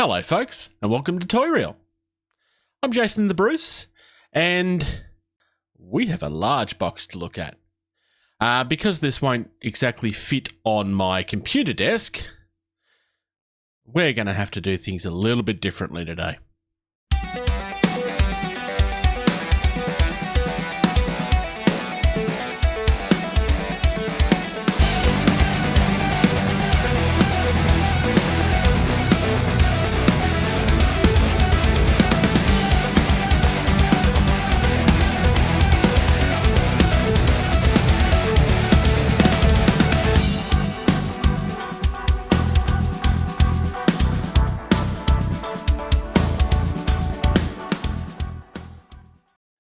Hello folks, and welcome to Toy Reel. I'm Jason the Bruce, and we have a large box to look at. Because this won't exactly fit on my computer desk, we're going to have to do things a little bit differently today.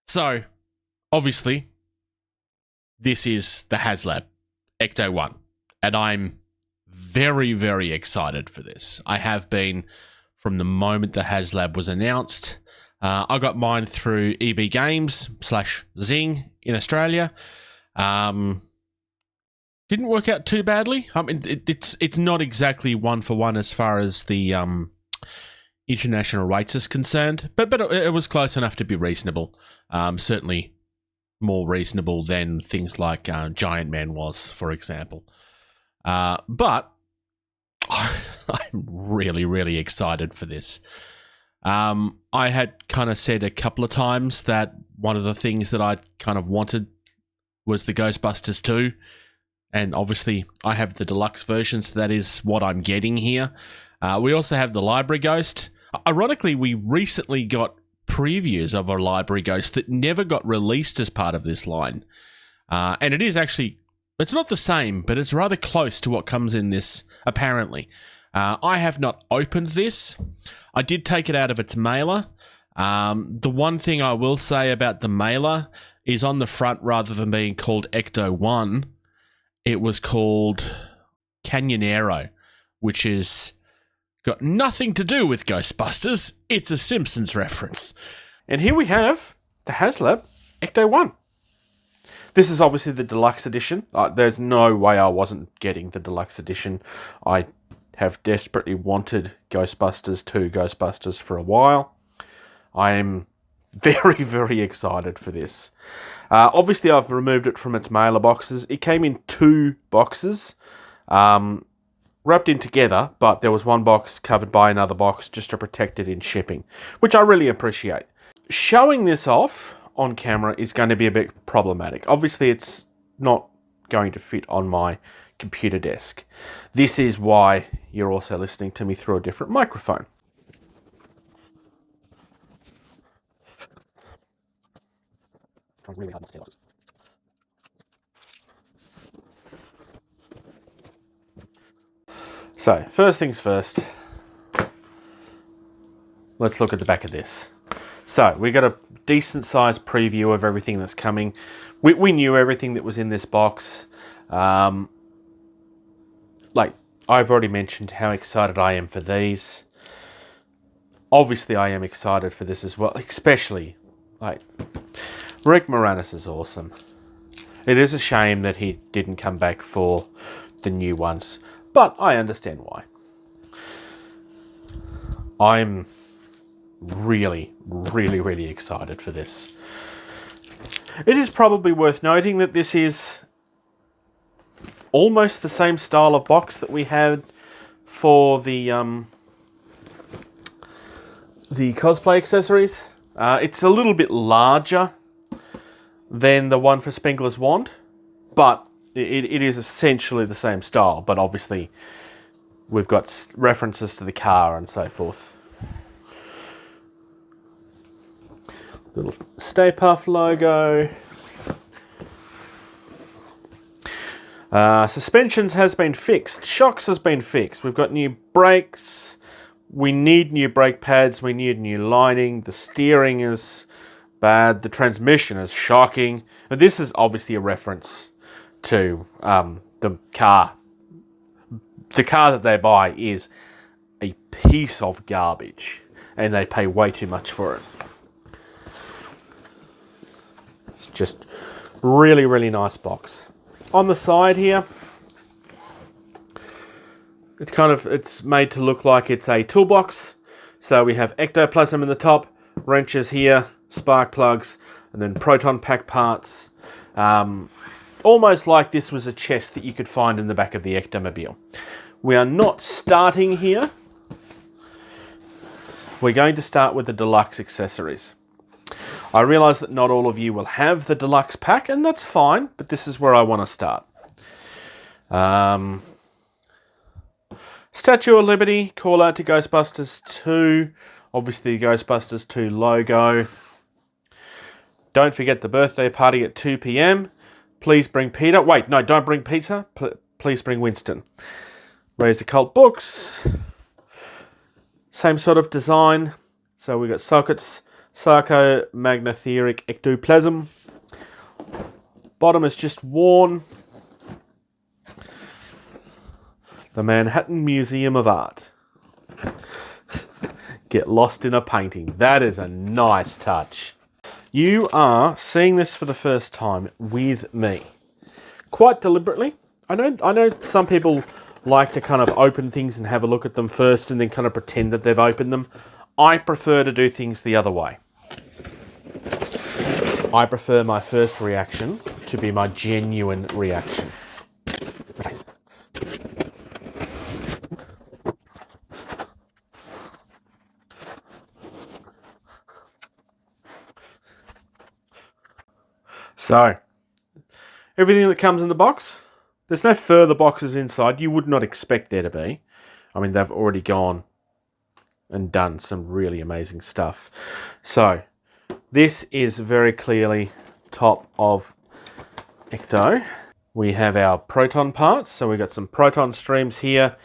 So, obviously, this is the Haslab Ecto-1, and I'm very, very excited for this. I have been from the moment the Haslab was announced. I got mine through EB Games / Zing in Australia. Didn't work out too badly. I mean, it's not exactly one for one as far as the international rates is concerned, but it was close enough to be reasonable. Certainly more reasonable than things like Giant Man was, for example. But I'm really, really excited for this. I had kind of said a couple of times that one of the things that I kind of wanted was the Ghostbusters 2. And obviously I have the deluxe version, so that is what I'm getting here. We also have the Library Ghost. Ironically, we recently got previews of a Library Ghost that never got released as part of this line. And it is actually, it's not the same, but it's rather close to what comes in this, apparently. I have not opened this. I did take it out of its mailer. The one thing I will say about the mailer is on the front, rather than being called Ecto-1, it was called Canyonero, which is got nothing to do with Ghostbusters. It's a Simpsons reference. And here we have the Haslab Ecto-1. This is obviously the deluxe edition. There's no way I wasn't getting the deluxe edition. I have desperately wanted Ghostbusters 2 Ghostbusters for a while. I am very, very excited for this. Obviously, I've removed it from its mailer boxes. It came in 2 boxes. Wrapped in together, but there was one box covered by another box just to protect it in shipping, which I really appreciate. Showing this off on camera is going to be a bit problematic. Obviously, it's not going to fit on my computer desk. This is why you're also listening to me through a different microphone. Really hard not to tell. So, first things first, let's look at the back of this. So, we got a decent sized preview of everything that's coming. We knew everything that was in this box. Like, I've already mentioned how excited I am for these. Obviously, I am excited for this as well, especially, like, Rick Moranis is awesome. It is a shame that he didn't come back for the new ones, but I understand why. I'm really, really, really excited for this. It is probably worth noting that this is almost the same style of box that we had for the cosplay accessories. It's a little bit larger than the one for Spengler's Wand, but it is essentially the same style, but obviously we've got references to the car and so forth. Little Stay Puft logo. Suspensions has been fixed. Shocks has been fixed. We've got new brakes. We need new brake pads. We need new lining. The steering is bad. The transmission is shocking. And this is obviously a reference to the car. The car that they buy is a piece of garbage, and they pay way too much for it. It's just really, really nice box. On the side here, it's made to look like it's a toolbox. So we have ectoplasm in the top, wrenches here, spark plugs, and then proton pack parts. Almost like this was a chest that you could find in the back of the Ectomobile. We are not starting here. We're going to start with the Deluxe accessories. I realise that not all of you will have the Deluxe pack, and that's fine, but this is where I want to start. Statue of Liberty, call out to Ghostbusters 2. Obviously the Ghostbusters 2 logo. Don't forget the birthday party at 2 p.m. Please bring Peter. Wait, no, don't bring Peter. Please bring Winston. Raise the Cult books. Same sort of design. So we got sockets, sarcomagnetheric ectoplasm. Bottom is just worn. The Manhattan Museum of Art. Get lost in a painting. That is a nice touch. You are seeing this for the first time with me. Quite deliberately. I know some people like to kind of open things and have a look at them first and then kind of pretend that they've opened them. I prefer to do things the other way. I prefer my first reaction to be my genuine reaction. So, everything that comes in the box, there's no further boxes inside. You would not expect there to be. I mean, they've already gone and done some really amazing stuff. So, this is very clearly top of Ecto. We have our proton parts. So we've got some proton streams here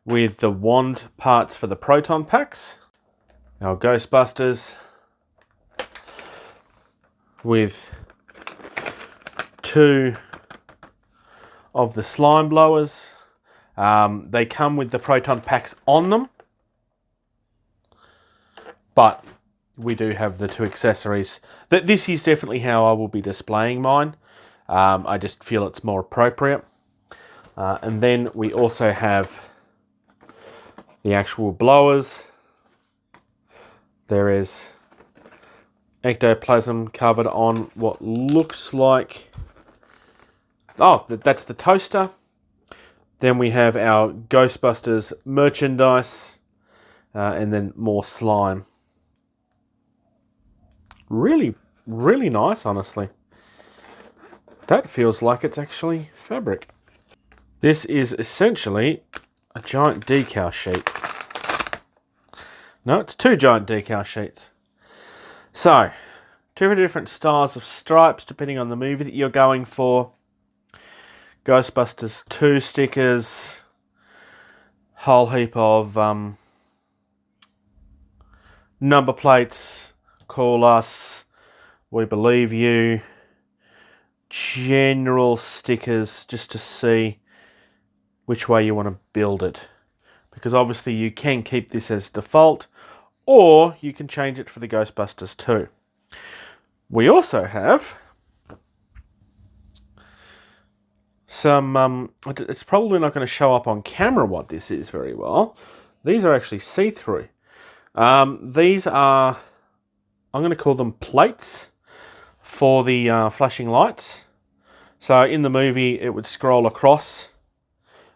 with the wand parts for the proton packs. Our Ghostbusters with 2 of the slime blowers. They come with the proton packs on them, but we do have the 2 accessories. This is definitely how I will be displaying mine. I just feel it's more appropriate. And then we also have the actual blowers. There is ectoplasm covered on what looks like... Oh, that's the toaster. Then we have our Ghostbusters merchandise. And then more slime. Really, really nice, honestly. That feels like it's actually fabric. This is essentially a giant decal sheet. No, it's 2 giant decal sheets. So, 2 different styles of stripes depending on the movie that you're going for. Ghostbusters 2 stickers. Whole heap of number plates. Call us. We believe you. General stickers just to see which way you want to build it. Because obviously you can keep this as default, or you can change it for the Ghostbusters 2. We also have some, it's probably not going to show up on camera what this is very well. These are actually see-through. These are, I'm going to call them plates for the flashing lights. So in the movie it would scroll across,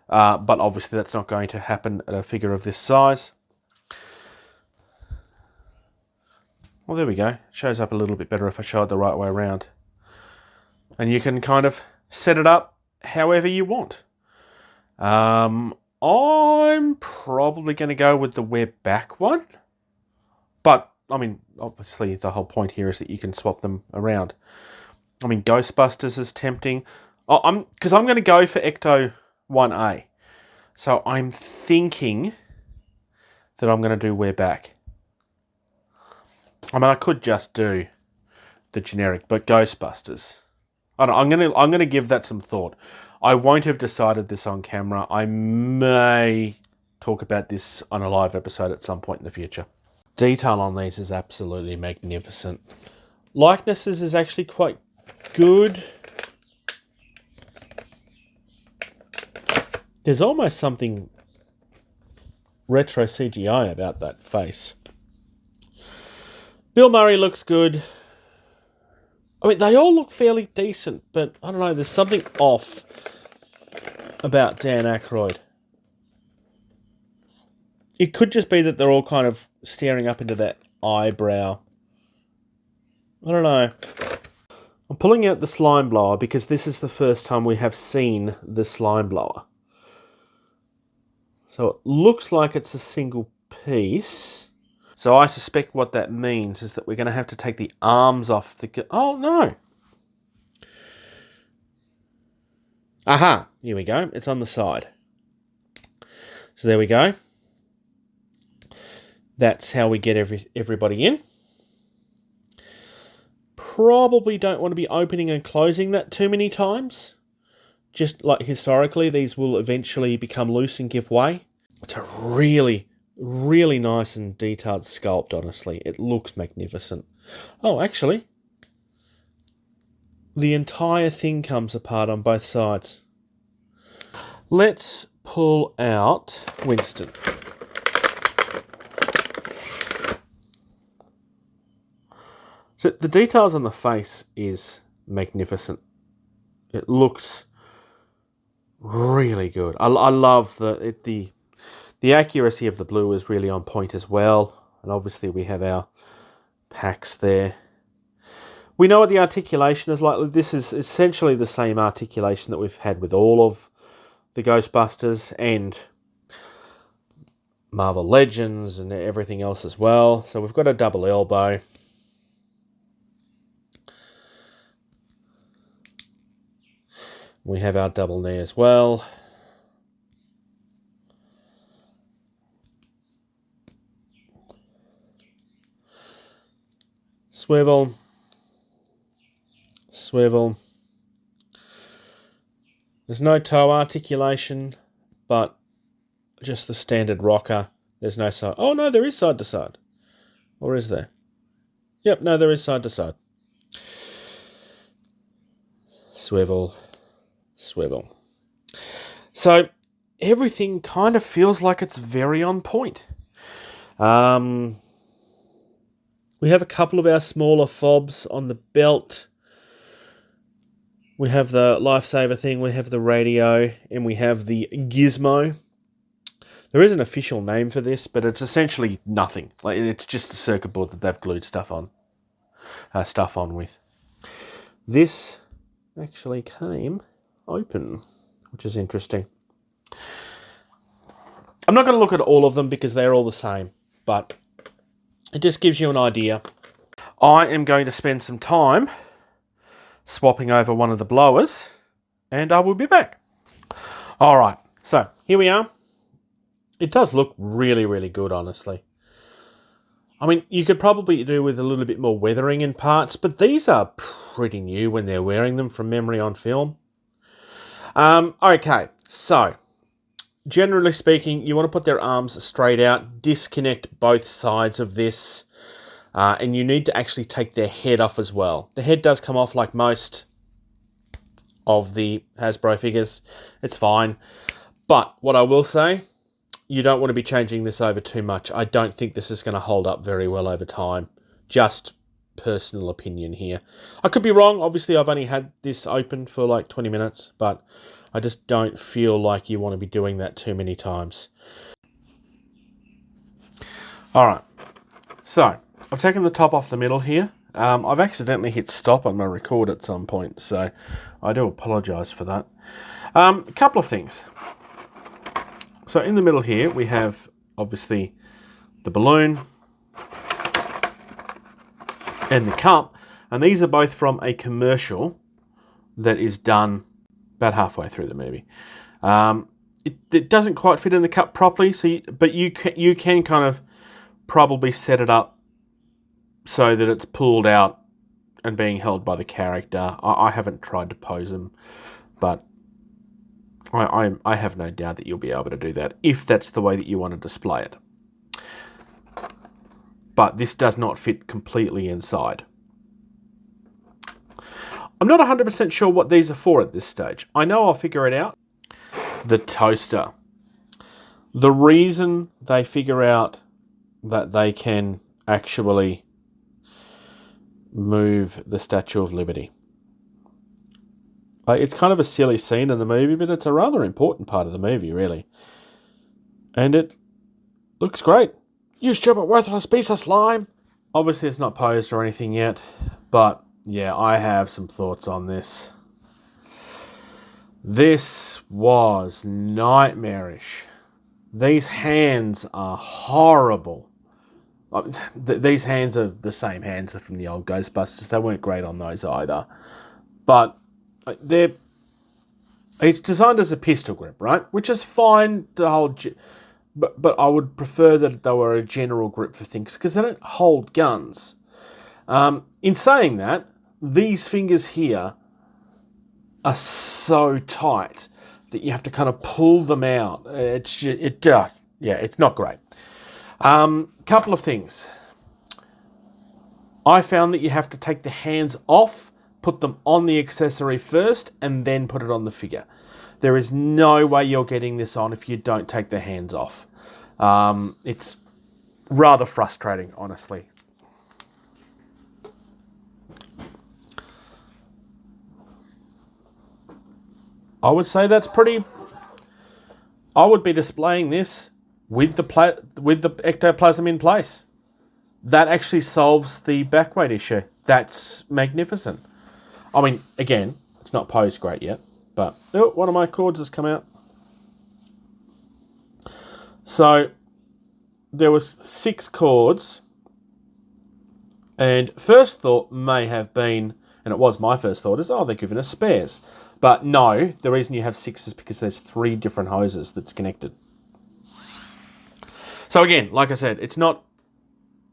but obviously that's not going to happen at a figure of this size. Well, there we go. It shows up a little bit better if I show it the right way around. And you can kind of set it up however you want. I'm probably going to go with the wear back one. But, I mean, obviously the whole point here is that you can swap them around. I mean, Ghostbusters is tempting. Because I'm going to go for Ecto 1A. So I'm thinking that I'm going to do wear back. I mean, I could just do the generic, but Ghostbusters. I don't know, I'm going to give that some thought. I won't have decided this on camera. I may talk about this on a live episode at some point in the future. Detail on these is absolutely magnificent. Likenesses is actually quite good. There's almost something retro CGI about that face. Bill Murray looks good. I mean, they all look fairly decent, but I don't know, there's something off about Dan Aykroyd. It could just be that they're all kind of staring up into that eyebrow. I don't know. I'm pulling out the slime blower because this is the first time we have seen the slime blower. So it looks like it's a single piece. So I suspect what that means is that we're going to have to take the arms off the... Oh, no. Aha, here we go. It's on the side. So there we go. That's how we get everybody in. Probably don't want to be opening and closing that too many times. Just like historically, these will eventually become loose and give way. It's a really, really nice and detailed sculpt, honestly. It looks magnificent. Oh, actually, the entire thing comes apart on both sides. Let's pull out Winston. So the details on the face is magnificent. It looks really good. I love the accuracy of the blue is really on point as well. And obviously we have our packs there. We know what the articulation is like. This is essentially the same articulation that we've had with all of the Ghostbusters and Marvel Legends and everything else as well. So we've got a double elbow. We have our double knee as well. Swivel. Swivel. There's no toe articulation, but just the standard rocker. There's no side. Oh, no, there is side to side. Or is there? Yep, no, there is side to side. Swivel. Swivel. So everything kind of feels like it's very on point. We have a couple of our smaller fobs on the belt. We have the lifesaver thing, we have the radio, and we have the gizmo. There is an official name for this, but it's essentially nothing. Like, it's just a circuit board that they've glued stuff on with. This actually came open, which is interesting. I'm not going to look at all of them because they're all the same, but it just gives you an idea. I am going to spend some time swapping over one of the blowers, and I will be back. All right, so here we are. It does look really, really good, honestly. I mean, you could probably do with a little bit more weathering in parts, but these are pretty new when they're wearing them from memory on film. Okay, so generally speaking, you want to put their arms straight out, disconnect both sides of this, and you need to actually take their head off as well. The head does come off like most of the Hasbro figures. It's fine. But what I will say, you don't want to be changing this over too much. I don't think this is going to hold up very well over time. Just personal opinion here. I could be wrong. Obviously, I've only had this open for like 20 minutes, but I just don't feel like you want to be doing that too many times. All right. So I've taken the top off the middle here. I've accidentally hit stop on my record at some point, so I do apologise for that. A couple of things. So in the middle here, we have obviously the balloon and the cup, and these are both from a commercial that is done about halfway through the movie. It doesn't quite fit in the cup properly, but you can kind of probably set it up so that it's pulled out and being held by the character. I haven't tried to pose them, but I have no doubt that you'll be able to do that if that's the way that you want to display it. But this does not fit completely inside. I'm not 100% sure what these are for at this stage. I know I'll figure it out. The toaster. The reason they figure out that they can actually move the Statue of Liberty. It's kind of a silly scene in the movie, but it's a rather important part of the movie, really. And it looks great. You stupid, worthless piece of slime! Obviously, it's not posed or anything yet, but yeah, I have some thoughts on this. This was nightmarish. These hands are horrible. These hands are the same hands from the old Ghostbusters. They weren't great on those either. But it's designed as a pistol grip, right? Which is fine to hold, but I would prefer that they were a general grip for things because they don't hold guns. In saying that, these fingers here are so tight that you have to kind of pull them out. It's not great. Couple of things. I found that you have to take the hands off, put them on the accessory first, and then put it on the figure. There is no way you're getting this on if you don't take the hands off. It's rather frustrating, honestly. I would say that's pretty... I would be displaying this with the ectoplasm in place. That actually solves the back weight issue. That's magnificent. I mean, again, it's not posed great yet, but one of my cords has come out. So there was 6 cords, and first thought may have been, and it was my first thought, is, they're giving us spares. But no, the reason you have 6 is because there's 3 different hoses that's connected. So again, like I said, it's not...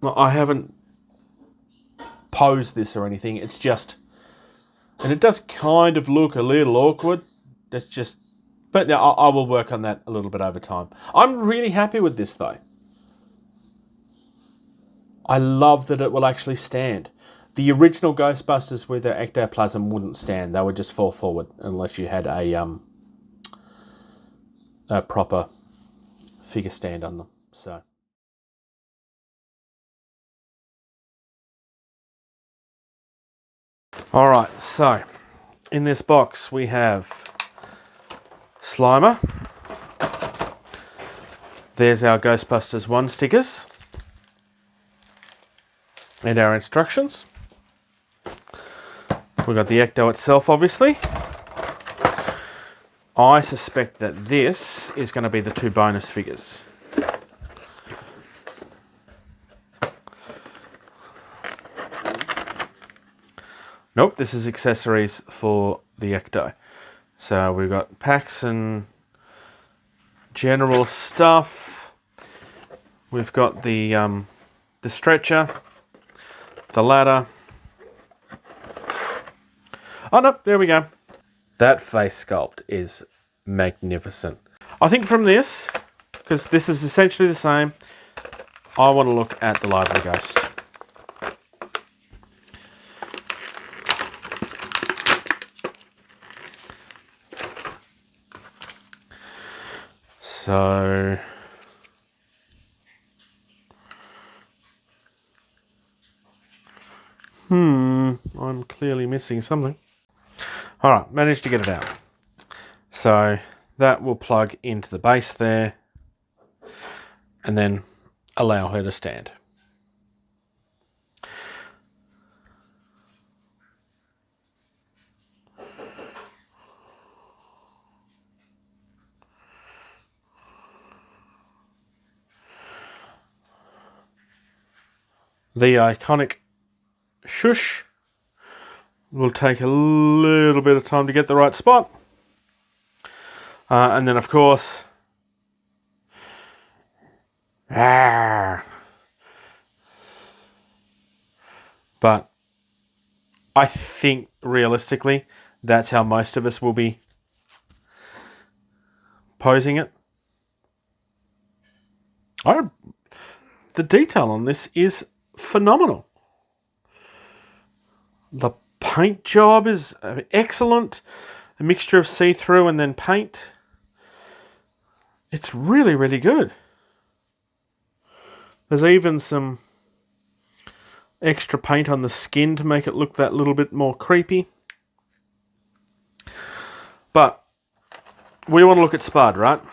I haven't posed this or anything. It's just... And it does kind of look a little awkward. That's just... But no, I will work on that a little bit over time. I'm really happy with this, though. I love that it will actually stand. The original Ghostbusters with their ectoplasm wouldn't stand. They would just fall forward unless you had a proper figure stand on them. So, all right. So, in this box we have Slimer. There's our Ghostbusters 1 stickers and our instructions. We've got the Ecto itself, obviously. I suspect that this is going to be the 2 bonus figures. Nope, this is accessories for the Ecto. So we've got packs and general stuff. We've got the stretcher, the ladder. Oh no, there we go. That face sculpt is magnificent. I think from this, because this is essentially the same, I want to look at the Light of the Ghost. So... I'm clearly missing something. Alright, managed to get it out. So that will plug into the base there and then allow her to stand. The iconic shush will take a little bit of time to get the right spot. And then, of course, but I think realistically, that's how most of us will be posing it. The detail on this is phenomenal. The paint job is excellent. A mixture of see-through and then paint. It's really, really good. There's even some extra paint on the skin to make it look that little bit more creepy. But we want to look at Spud, right? A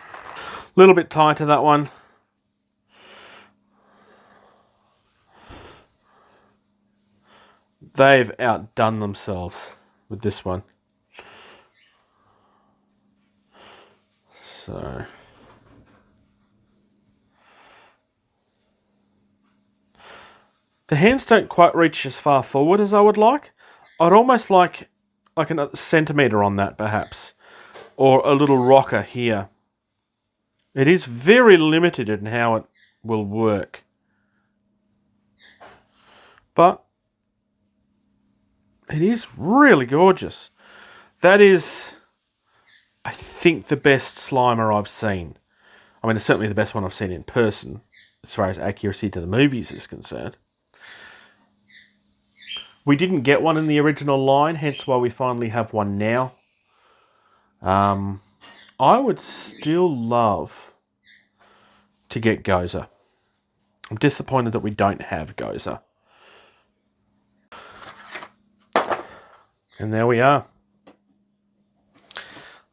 little bit tighter, that one. They've outdone themselves with this one. So the hands don't quite reach as far forward as I would like. I'd almost like another centimetre on that, perhaps. Or a little rocker here. It is very limited in how it will work. But it is really gorgeous. That is, I think, the best Slimer I've seen. I mean, it's certainly the best one I've seen in person, as far as accuracy to the movies is concerned. We didn't get one in the original line, hence why we finally have one now. I would still love to get Gozer. I'm disappointed that we don't have Gozer. And there we are.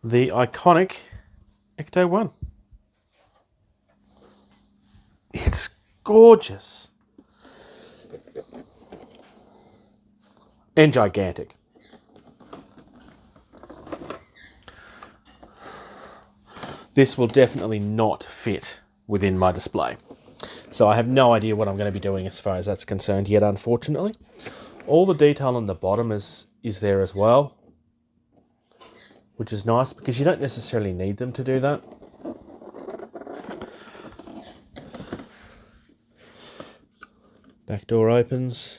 The iconic Ecto-1. It's gorgeous. And gigantic. This will definitely not fit within my display. So I have no idea what I'm going to be doing as far as that's concerned yet, unfortunately. All the detail on the bottom is there as well, which is nice because you don't necessarily need them to do that. Back door opens.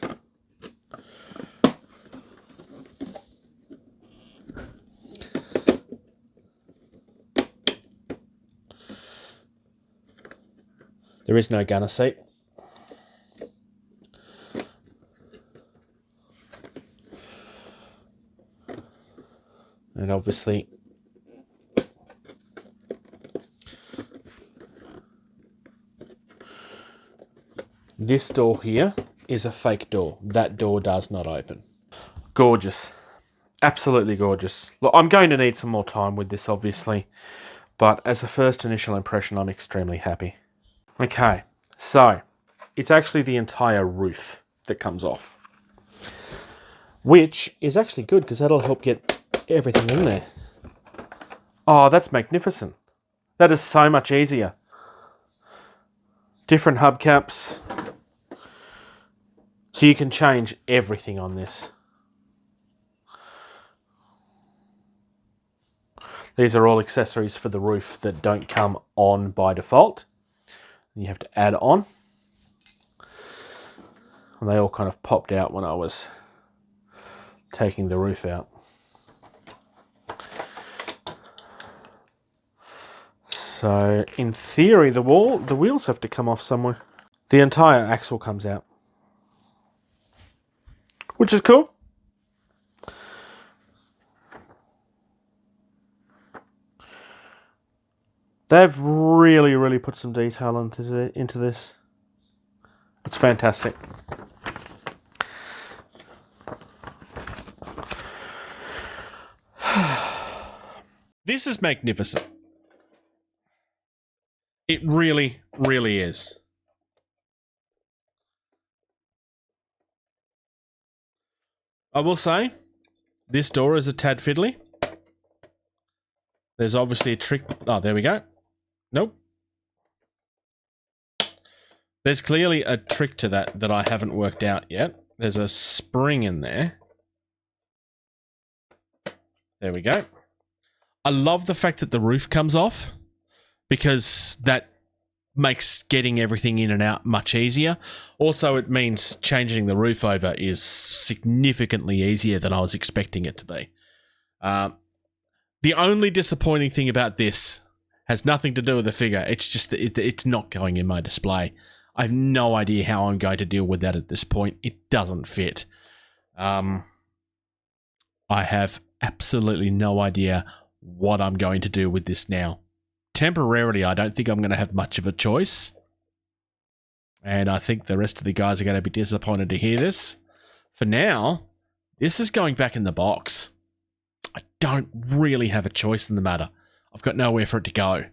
There is no gunner seat. And obviously this door here is a fake door. That door does not open. Gorgeous. Absolutely gorgeous. Look, I'm going to need some more time with this, obviously. But as a first initial impression, I'm extremely happy. Okay, so it's actually the entire roof that comes off. Which is actually good because that'll help get everything in there. Oh, that's magnificent. That is so much easier. Different hubcaps. So you can change everything on this. These are all accessories for the roof that don't come on by default. You have to add on. And they all kind of popped out when I was taking the roof out. So in theory, the wheels have to come off somewhere. The entire axle comes out, which is cool. They've really, really put some detail into this. It's fantastic. This is magnificent. It really, really is. I will say, this door is a tad fiddly. There's obviously a trick. Oh, there we go. Nope. There's clearly a trick to that I haven't worked out yet. There's a spring in there. There we go. I love the fact that the roof comes off because that makes getting everything in and out much easier. Also, it means changing the roof over is significantly easier than I was expecting it to be. The only disappointing thing about this has nothing to do with the figure. It's just that it's not going in my display. I have no idea how I'm going to deal with that at this point. It doesn't fit. I have absolutely no idea what I'm going to do with this now. Temporarily, I don't think I'm going to have much of a choice. And I think the rest of the guys are going to be disappointed to hear this. For now, this is going back in the box. I don't really have a choice in the matter. I've got nowhere for it to go.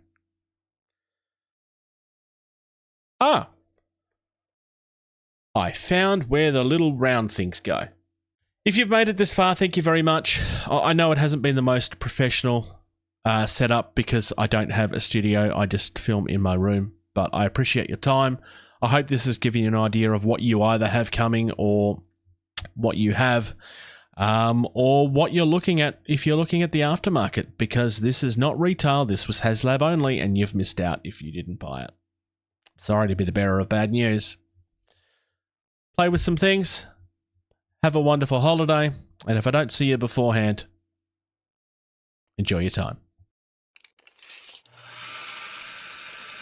Ah! I found where the little round things go. If you've made it this far, thank you very much. I know it hasn't been the most professional setup because I don't have a studio. I just film in my room. But I appreciate your time. I hope this has given you an idea of what you either have coming or what you have, or what you're looking at if you're looking at the aftermarket, because this is not retail. This was Haslab only, and you've missed out if you didn't buy it. Sorry to be the bearer of bad news. Play with some things. Have a wonderful holiday. And if I don't see you beforehand, enjoy your time.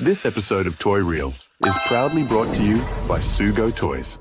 This episode of Toy Reel is proudly brought to you by Sugo Toys.